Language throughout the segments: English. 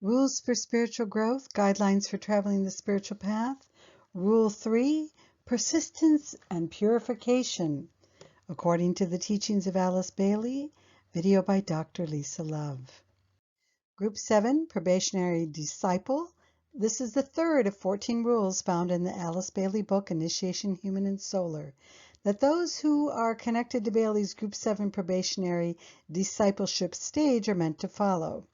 Rules for spiritual growth, guidelines for traveling the spiritual path. Rule 3, persistence and purification, according to the teachings of Alice Bailey, video by Dr. Lisa Love. Group 7, probationary disciple. This is the third of 14 rules found in the Alice Bailey book, Initiation Human and Solar, that those who are connected to Bailey's Group 7 probationary discipleship stage are meant to follow.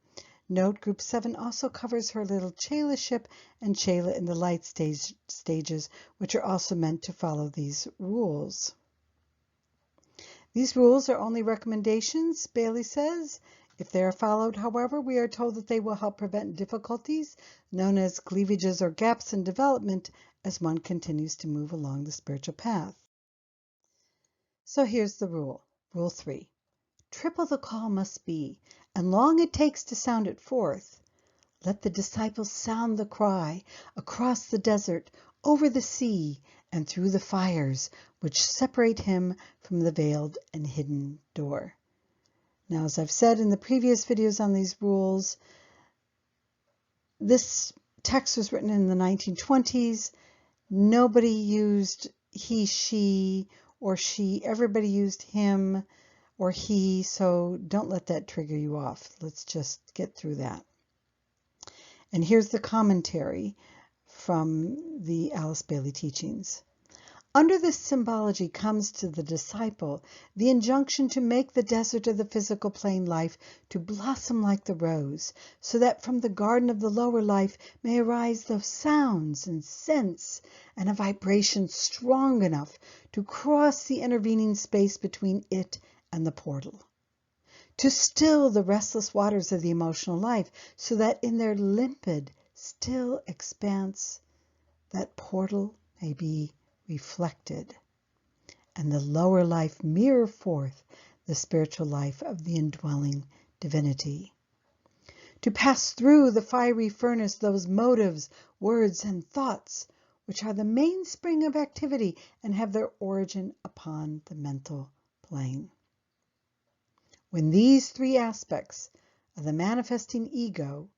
Note, Group 7 also covers her little Chela-ship and Chela in the light stages, which are also meant to follow these rules. These rules are only recommendations, Bailey says. If they are followed, however, we are told that they will help prevent difficulties known as cleavages or gaps in development as one continues to move along the spiritual path. So here's the rule. Rule 3. Triple the call must be, and long it takes to sound it forth. Let the disciple sound the cry across the desert, over the sea, and through the fires which separate him from the veiled and hidden door. Now, as I've said in the previous videos on these rules, this text was written in the 1920s. Nobody used he, she, or she. Everybody used him or he, so don't let that trigger you off. Let's just get through that. And here's the commentary from the Alice Bailey teachings. Under this symbology comes to the disciple the injunction to make the desert of the physical plane life to blossom like the rose, so that from the garden of the lower life may arise those sounds and scents and a vibration strong enough to cross the intervening space between it and the portal. To still the restless waters of the emotional life, so that in their limpid, still expanse, that portal may be reflected, and the lower life mirror forth the spiritual life of the indwelling divinity. To pass through the fiery furnace those motives, words, and thoughts, which are the mainspring of activity and have their origin upon the mental plane. When these three aspects of the manifesting ego,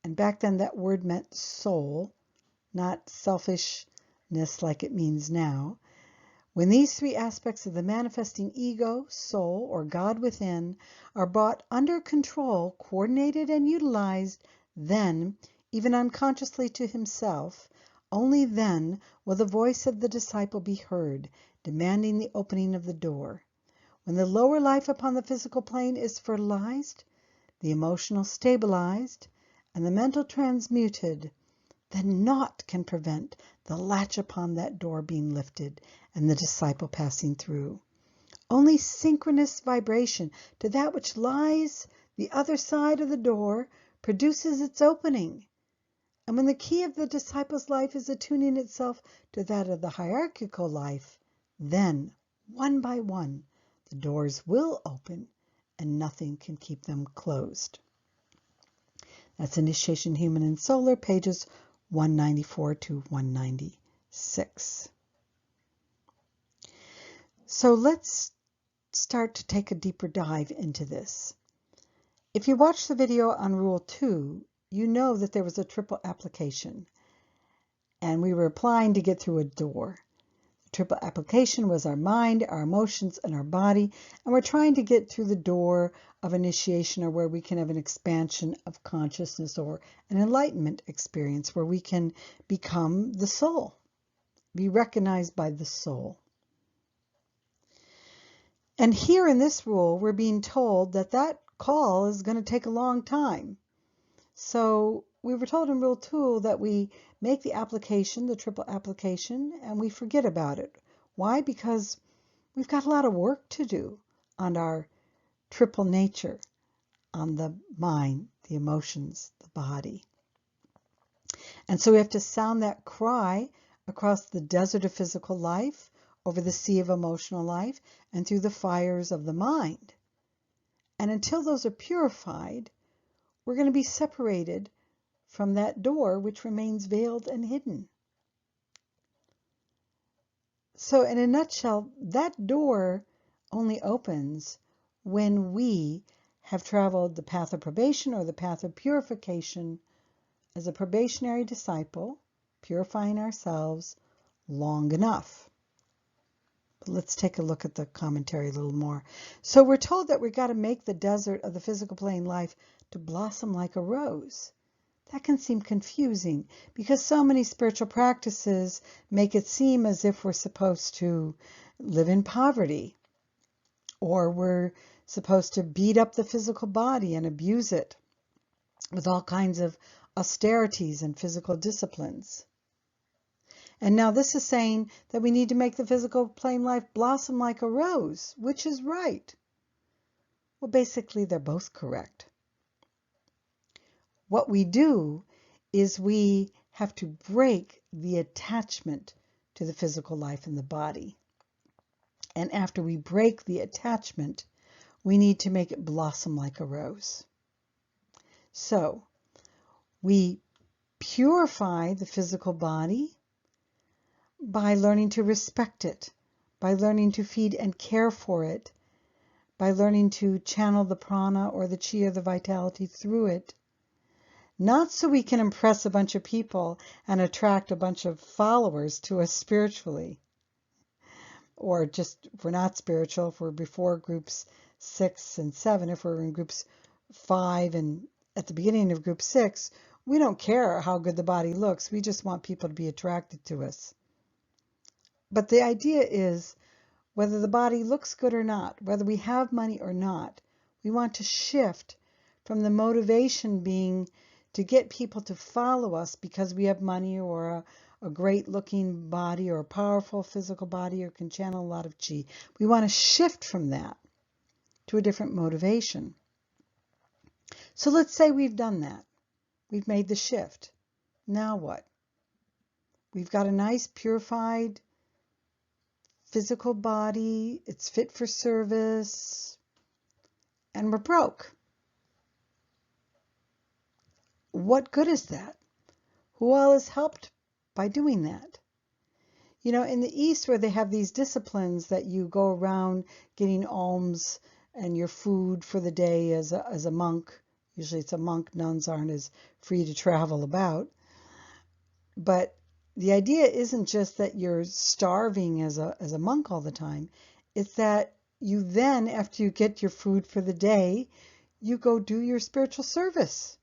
and back then that word meant soul, not selfishness like it means now, when these three aspects of the manifesting ego, soul, or God within are brought under control, coordinated, and utilized, then, even unconsciously to himself, only then will the voice of the disciple be heard, demanding the opening of the door. When the lower life upon the physical plane is fertilized, the emotional stabilized, and the mental transmuted, then naught can prevent the latch upon that door being lifted and the disciple passing through. Only synchronous vibration to that which lies the other side of the door produces its opening. And when the key of the disciple's life is attuning itself to that of the hierarchical life, then, one by one, the doors will open and nothing can keep them closed. That's Initiation Human and Solar, pages 194 to 196. So let's start to take a deeper dive into this. If you watched the video on Rule 2, you know that there was a triple application, and we were applying to get through a door. The triple application was our mind, our emotions, and our body, and we're trying to get through the door of initiation, or where we can have an expansion of consciousness or an enlightenment experience where we can become the soul, be recognized by the soul. And here in this rule, we're being told that that call is going to take a long time. So we were told in Rule 2 that we make the application, the triple application, and we forget about it. Why? Because we've got a lot of work to do on our triple nature, on the mind, the emotions, the body. And so we have to sound that cry across the desert of physical life, over the sea of emotional life, and through the fires of the mind. And until those are purified, we're going to be separated from that door which remains veiled and hidden. So in a nutshell, that door only opens when we have traveled the path of probation or the path of purification as a probationary disciple, purifying ourselves long enough. But let's take a look at the commentary a little more. So we're told that we've got to make the desert of the physical plane life to blossom like a rose. That can seem confusing because so many spiritual practices make it seem as if we're supposed to live in poverty, or we're supposed to beat up the physical body and abuse it with all kinds of austerities and physical disciplines. And now this is saying that we need to make the physical plane life blossom like a rose. Which is right? Well, basically, they're both correct. What we do is we have to break the attachment to the physical life in the body. And after we break the attachment, we need to make it blossom like a rose. So we purify the physical body by learning to respect it, by learning to feed and care for it, by learning to channel the prana or the chi or the vitality through it. Not so we can impress a bunch of people and attract a bunch of followers to us spiritually. Or just, if we're not spiritual, if we're before groups 6 and 7, if we're in groups 5 and at the beginning of group 6, we don't care how good the body looks. We just want people to be attracted to us. But the idea is, whether the body looks good or not, whether we have money or not, we want to shift from the motivation being to get people to follow us because we have money or a great looking body or a powerful physical body or can channel a lot of chi. We want to shift from that to a different motivation. So let's say we've done that. We've made the shift. Now what? We've got a nice purified physical body. It's fit for service. And we're broke. What good is that? Who all is helped by doing that? You know, in the East, where they have these disciplines that you go around getting alms and your food for the day as a monk. Usually it's a monk. Nuns aren't as free to travel about. But the idea isn't just that you're starving as a monk all the time. It's that you then, after you get your food for the day, you go do your spiritual service.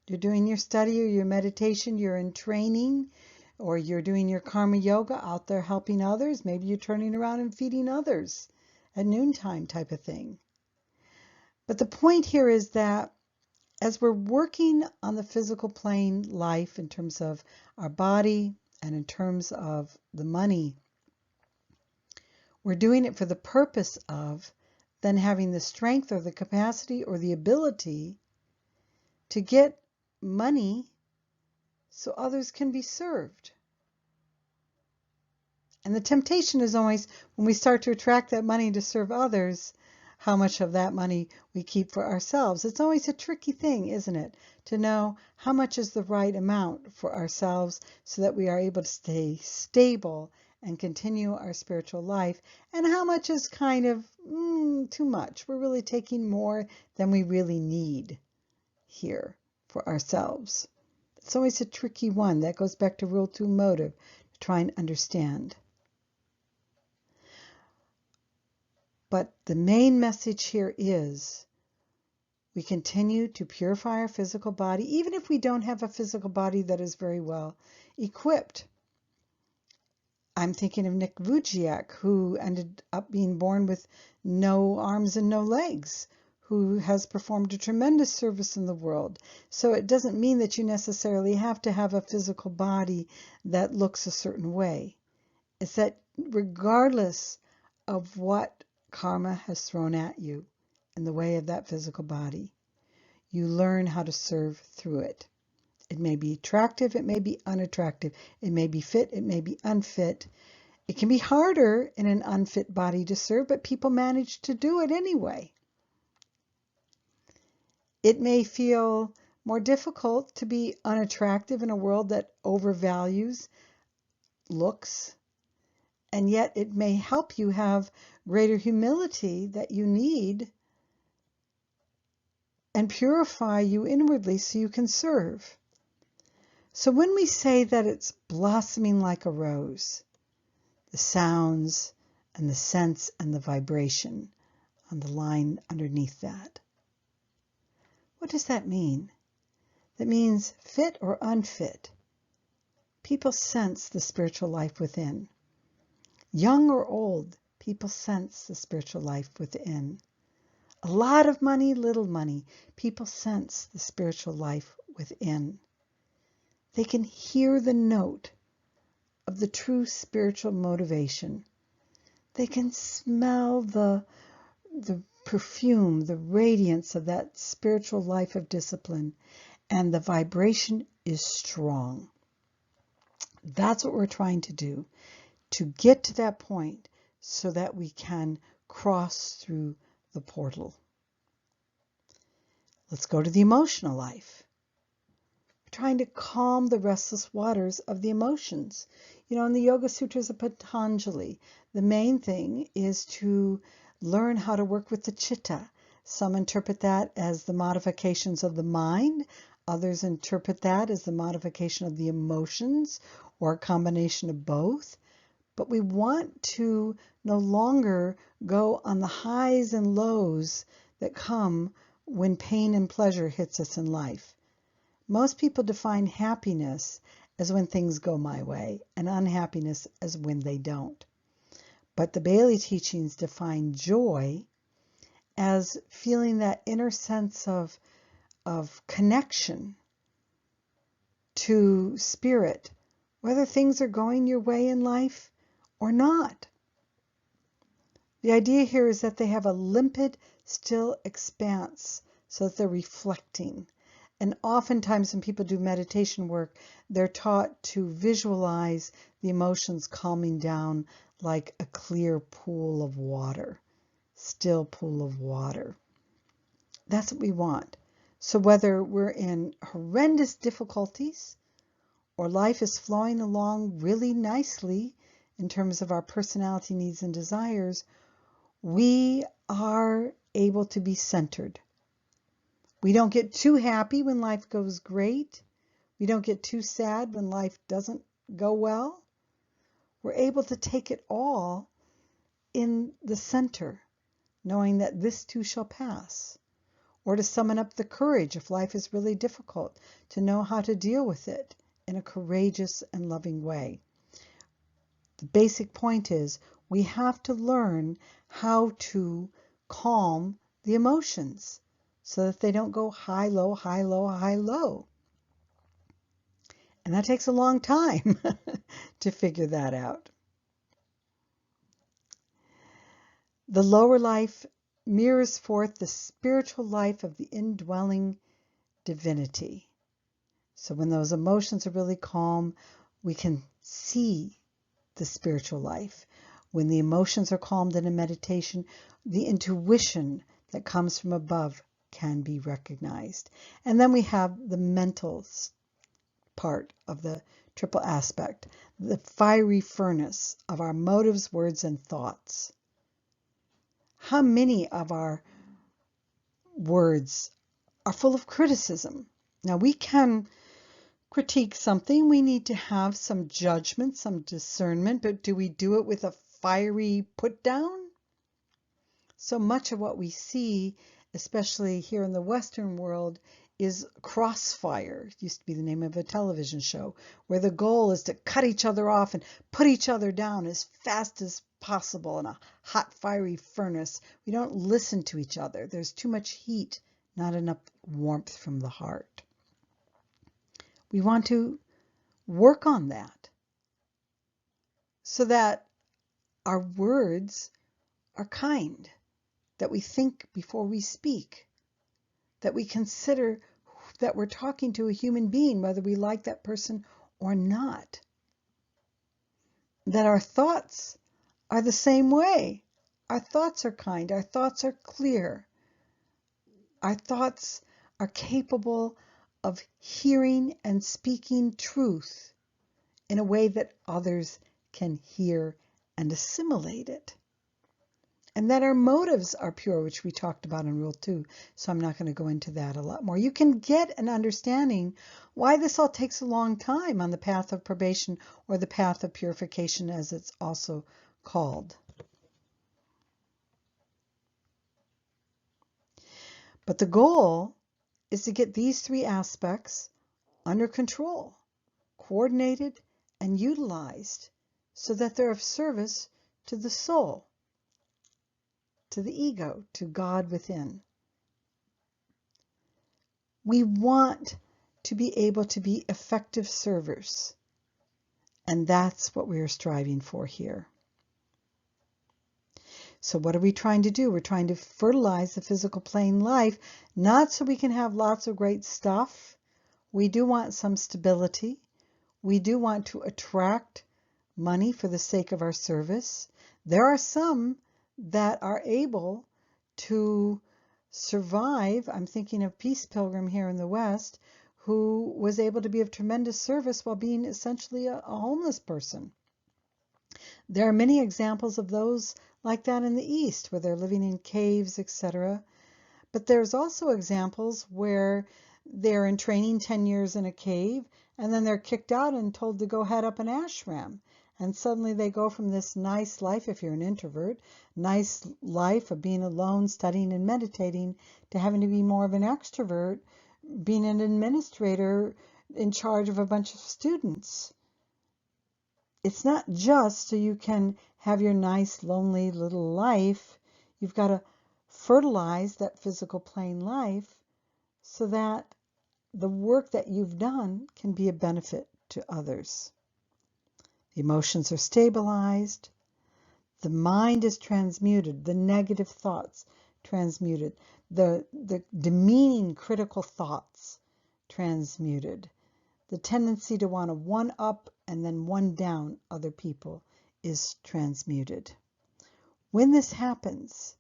You're doing your study or your meditation, you're in training, or you're doing your karma yoga out there helping others. Maybe you're turning around and feeding others at noontime type of thing. But the point here is that as we're working on the physical plane life in terms of our body and in terms of the money, we're doing it for the purpose of then having the strength or the capacity or the ability to get money so others can be served. And the temptation is always, when we start to attract that money to serve others, how much of that money we keep for ourselves. It's always a tricky thing, isn't it? To know how much is the right amount for ourselves so that we are able to stay stable and continue our spiritual life, and how much is kind of too much. We're really taking more than we really need here for ourselves. It's always a tricky one. That goes back to Rule 2 motive, to try and understand. But the main message here is we continue to purify our physical body, even if we don't have a physical body that is very well equipped. I'm thinking of Nick Vujicic, who ended up being born with no arms and no legs, who has performed a tremendous service in the world. So it doesn't mean that you necessarily have to have a physical body that looks a certain way. It's that regardless of what karma has thrown at you in the way of that physical body, you learn how to serve through it. It may be attractive, it may be unattractive, it may be fit, it may be unfit. It can be harder in an unfit body to serve, but people manage to do it anyway. It may feel more difficult to be unattractive in a world that overvalues looks, and yet it may help you have greater humility that you need and purify you inwardly so you can serve. So when we say that it's blossoming like a rose, the sounds and the sense and the vibration on the line underneath that, what does that mean? That means fit or unfit, people sense the spiritual life within. Young or old, people sense the spiritual life within. A lot of money, little money, people sense the spiritual life within. They can hear the note of the true spiritual motivation. They can smell the perfume, the radiance of that spiritual life of discipline, and the vibration is strong. That's what we're trying to do, to get to that point so that we can cross through the portal. Let's go to the emotional life. We're trying to calm the restless waters of the emotions. You know, in the Yoga Sutras of Patanjali, the main thing is to learn how to work with the chitta. Some interpret that as the modifications of the mind. Others interpret that as the modification of the emotions, or a combination of both. But we want to no longer go on the highs and lows that come when pain and pleasure hits us in life. Most people define happiness as when things go my way, and unhappiness as when they don't. But the Bailey teachings define joy as feeling that inner sense of connection to spirit, whether things are going your way in life or not. The idea here is that they have a limpid, still expanse, so that they're reflecting. And oftentimes when people do meditation work, they're taught to visualize the emotions calming down like a clear pool of water, still pool of water. That's what we want. So whether we're in horrendous difficulties or life is flowing along really nicely in terms of our personality needs and desires, we are able to be centered. We don't get too happy when life goes great. We don't get too sad when life doesn't go well. We're able to take it all in the center, knowing that this too shall pass. Or to summon up the courage if life is really difficult, to know how to deal with it in a courageous and loving way. The basic point is we have to learn how to calm the emotions so that they don't go high, low, high, low, high, low. And that takes a long time to figure that out. The lower life mirrors forth the spiritual life of the indwelling divinity. So when those emotions are really calm, we can see the spiritual life. When the emotions are calmed in a meditation, the intuition that comes from above can be recognized. And then we have the mental part of the triple aspect, the fiery furnace of our motives, words, and thoughts. How many of our words are full of criticism? Now we can critique something, we need to have some judgment, some discernment, but do we do it with a fiery put down? So much of what we see, especially here in the Western world, is Crossfire. It used to be the name of a television show, where the goal is to cut each other off and put each other down as fast as possible in a hot, fiery furnace. We don't listen to each other. There's too much heat, not enough warmth from the heart. We want to work on that so that our words are kind, that we think before we speak, that we consider that we're talking to a human being, whether we like that person or not, that our thoughts are the same way. Our thoughts are kind, our thoughts are clear, our thoughts are capable of hearing and speaking truth in a way that others can hear and assimilate it. and that our motives are pure, which we talked about in Rule 2, so I'm not going to go into that a lot more. You can get an understanding why this all takes a long time on the path of probation, or the path of purification, as it's also called. But the goal is to get these three aspects under control, coordinated, and utilized so that they're of service to the soul, to the ego, to God within. We want to be able to be effective servers, and that's what we are striving for here. So what are we trying to do? We're trying to fertilize the physical plane life, not so we can have lots of great stuff. We do want some stability. We do want to attract money for the sake of our service. There are some that are able to survive. I'm thinking of Peace Pilgrim here in the West, who was able to be of tremendous service while being essentially a homeless person. There are many examples of those like that in the East, where they're living in caves, etc. But there's also examples where they're in training 10 years in a cave, and then they're kicked out and told to go head up an ashram. And suddenly they go from this nice life, if you're an introvert, nice life of being alone, studying and meditating, to having to be more of an extrovert, being an administrator in charge of a bunch of students. It's not just so you can have your nice, lonely little life. You've got to fertilize that physical plane life so that the work that you've done can be a benefit to others. The emotions are stabilized. The mind is transmuted. The negative thoughts transmuted. The demeaning critical thoughts transmuted. The tendency to want to one up and then one down other people is transmuted. When this happens,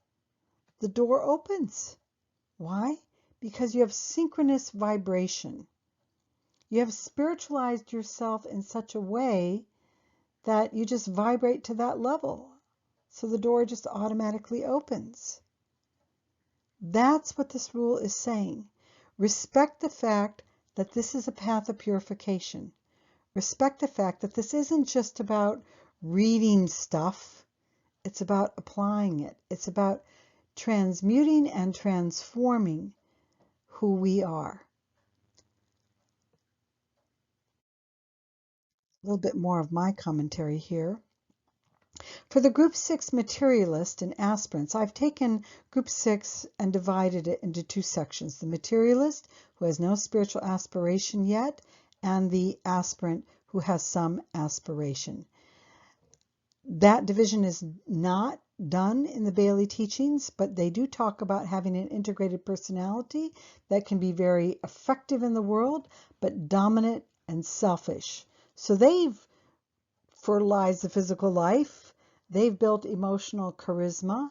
the door opens. Why? Because you have synchronous vibration. You have spiritualized yourself in such a way that you just vibrate to that level. So the door just automatically opens. That's what this rule is saying. Respect the fact that this is a path of purification. Respect the fact that this isn't just about reading stuff. It's about applying it. It's about transmuting and transforming who we are. A little bit more of my commentary here. For the Group 6 Materialist and Aspirants, I've taken Group 6 and divided it into two sections. The Materialist, who has no spiritual aspiration yet, and the Aspirant, who has some aspiration. That division is not done in the Bailey teachings, but they do talk about having an integrated personality that can be very effective in the world, but dominant and selfish. So they've fertilized the physical life, they've built emotional charisma,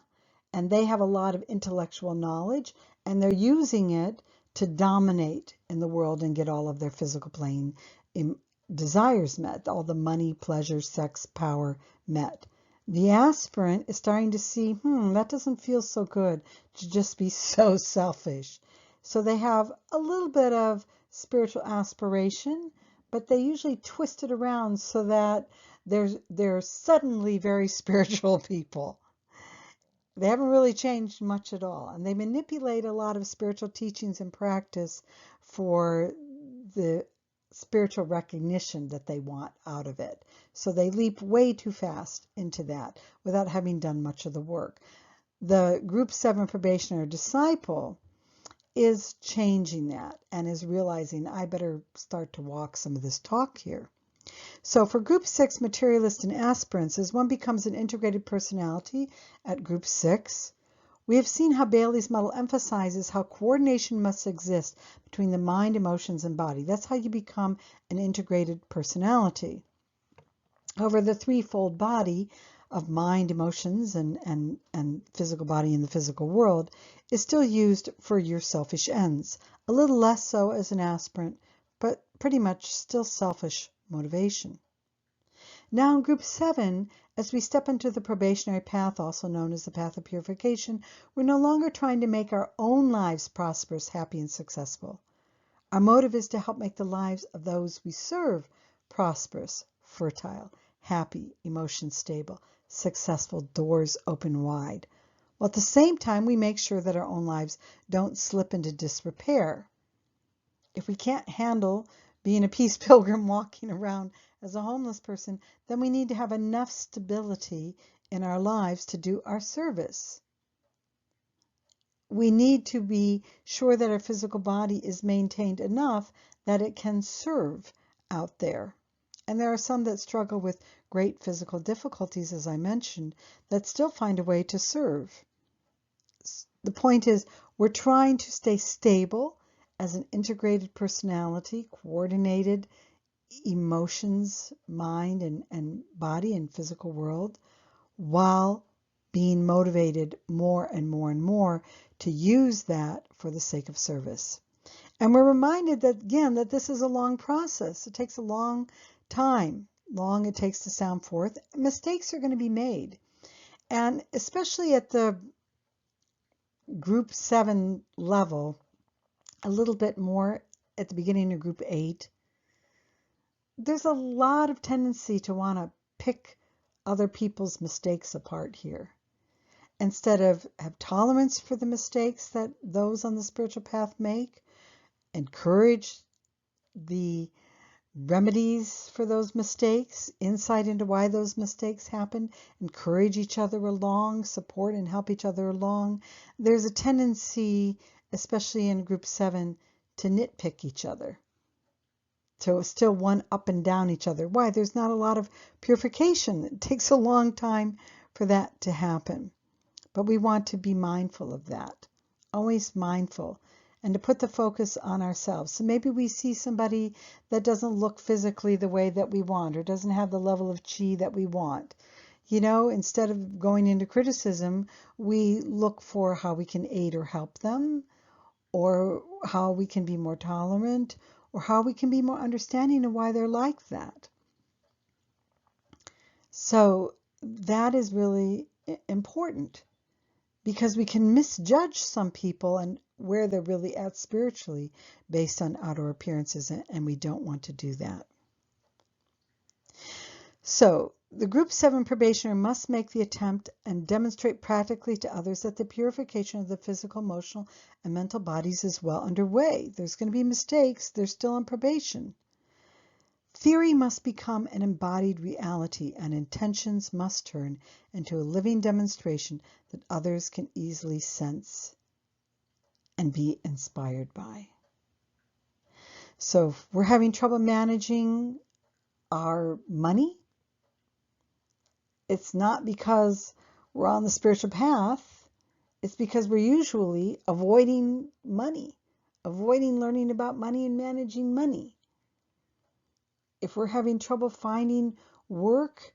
and they have a lot of intellectual knowledge, and they're using it to dominate in the world and get all of their physical plane desires met, all the money, pleasure, sex, power met. The aspirant is starting to see, that doesn't feel so good to just be so selfish. So they have a little bit of spiritual aspiration, but they usually twist it around so that they're suddenly very spiritual people. They haven't really changed much at all, and they manipulate a lot of spiritual teachings and practice for the spiritual recognition that they want out of it. So they leap way too fast into that without having done much of the work. The Group 7 probationary disciple is changing that and is realizing, I better start to walk some of this talk here. So for Group 6 Materialist and Aspirants, as one becomes an integrated personality at Group 6, we have seen how Bailey's model emphasizes how coordination must exist between the mind, emotions, and body. That's how you become an integrated personality. However, the threefold body of mind, emotions, and physical body in the physical world is still used for your selfish ends. A little less so as an aspirant, but pretty much still selfish motivation. Now in group 7, as we step into the probationary path, also known as the path of purification, we're no longer trying to make our own lives prosperous, happy, and successful. Our motive is to help make the lives of those we serve prosperous, fertile, happy, emotion stable, successful, doors open wide. While at the same time, we make sure that our own lives don't slip into disrepair. If we can't handle being a peace pilgrim walking around as a homeless person, then we need to have enough stability in our lives to do our service. We need to be sure that our physical body is maintained enough that it can serve out there. And there are some that struggle with great physical difficulties, as I mentioned, that still find a way to serve. The point is, we're trying to stay stable as an integrated personality, coordinated emotions, mind, and body and physical world, while being motivated more and more and more to use that for the sake of service. And we're reminded that, again, that this is a long process. It takes a long time, long it takes to sound forth. Mistakes are going to be made. And especially at the group 7 level, a little bit more at the beginning of group 8, there's a lot of tendency to want to pick other people's mistakes apart here. Instead of have tolerance for the mistakes that those on the spiritual path make, encourage the remedies for those mistakes, insight into why those mistakes happen, encourage each other along, support and help each other along. There's a tendency, especially in group 7, to nitpick each other, to still one up and down each other. Why? There's not a lot of purification. It takes a long time for that to happen. But we want to be mindful of that, always mindful, and to put the focus on ourselves. So maybe we see somebody that doesn't look physically the way that we want, or doesn't have the level of chi that we want. Instead of going into criticism, we look for how we can aid or help them, or how we can be more tolerant, or how we can be more understanding of why they're like that. So that is really important, because we can misjudge some people and where they're really at spiritually based on outer appearances, and we don't want to do that. So the group 7 probationer must make the attempt and demonstrate practically to others that the purification of the physical, emotional, and mental bodies is well underway. There's going to be mistakes. They're still on probation. Theory must become an embodied reality, and intentions must turn into a living demonstration that others can easily sense and be inspired by. So if we're having trouble managing our money, it's not because we're on the spiritual path. It's because we're usually avoiding money, avoiding learning about money and managing money. If we're having trouble finding work,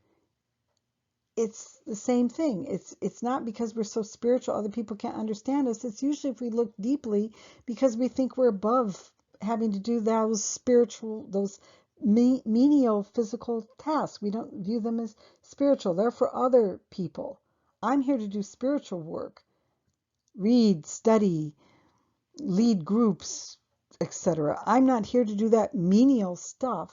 it's the same thing. It's not because we're so spiritual other people can't understand us. It's usually, if we look deeply, because we think we're above having to do those menial physical tasks. We don't view them as spiritual. They're for other people. I'm here to do spiritual work. Read, study, lead groups, etc. I'm not here to do that menial stuff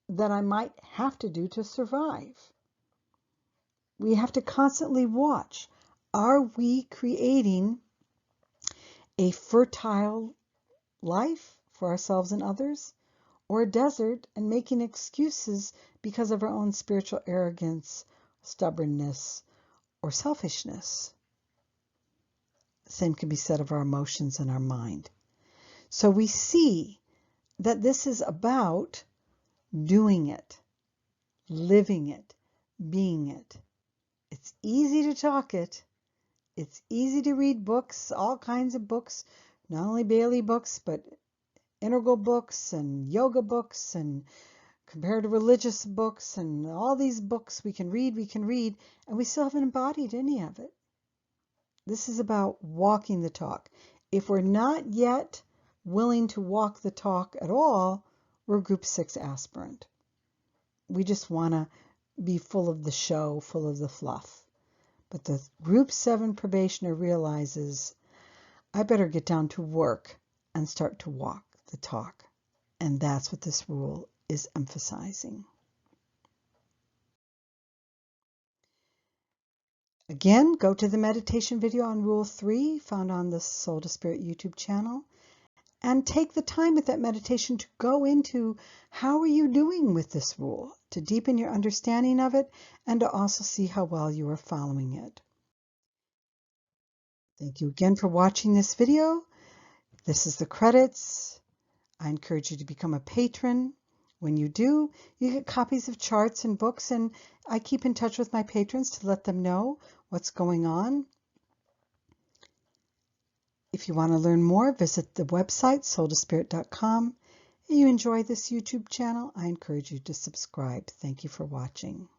that I might have to do to survive. We have to constantly watch. Are we creating a fertile life for ourselves and others, or a desert and making excuses because of our own spiritual arrogance, stubbornness, or selfishness? The same can be said of our emotions and our mind. So we see that this is about doing it, living it, being it. It's easy to talk it. It's easy to read books, all kinds of books, not only Bailey books, but integral books and yoga books and comparative religious books and all these books we can read, and we still haven't embodied any of it. This is about walking the talk. If we're not yet willing to walk the talk at all, we're group 6 aspirant. We just want to be full of the show, full of the fluff. But the Group 7 probationer realizes, I better get down to work and start to walk the talk. And that's what this rule is emphasizing. Again, go to the meditation video on Rule 3 found on the Soul to Spirit YouTube channel, and take the time with that meditation to go into how are you doing with this rule, to deepen your understanding of it and to also see how well you are following it. Thank you again for watching this video. This is the credits. I encourage you to become a patron. When you do, you get copies of charts and books, and I keep in touch with my patrons to let them know what's going on. If you want to learn more, visit the website, soultospirit.com. If you enjoy this YouTube channel, I encourage you to subscribe. Thank you for watching.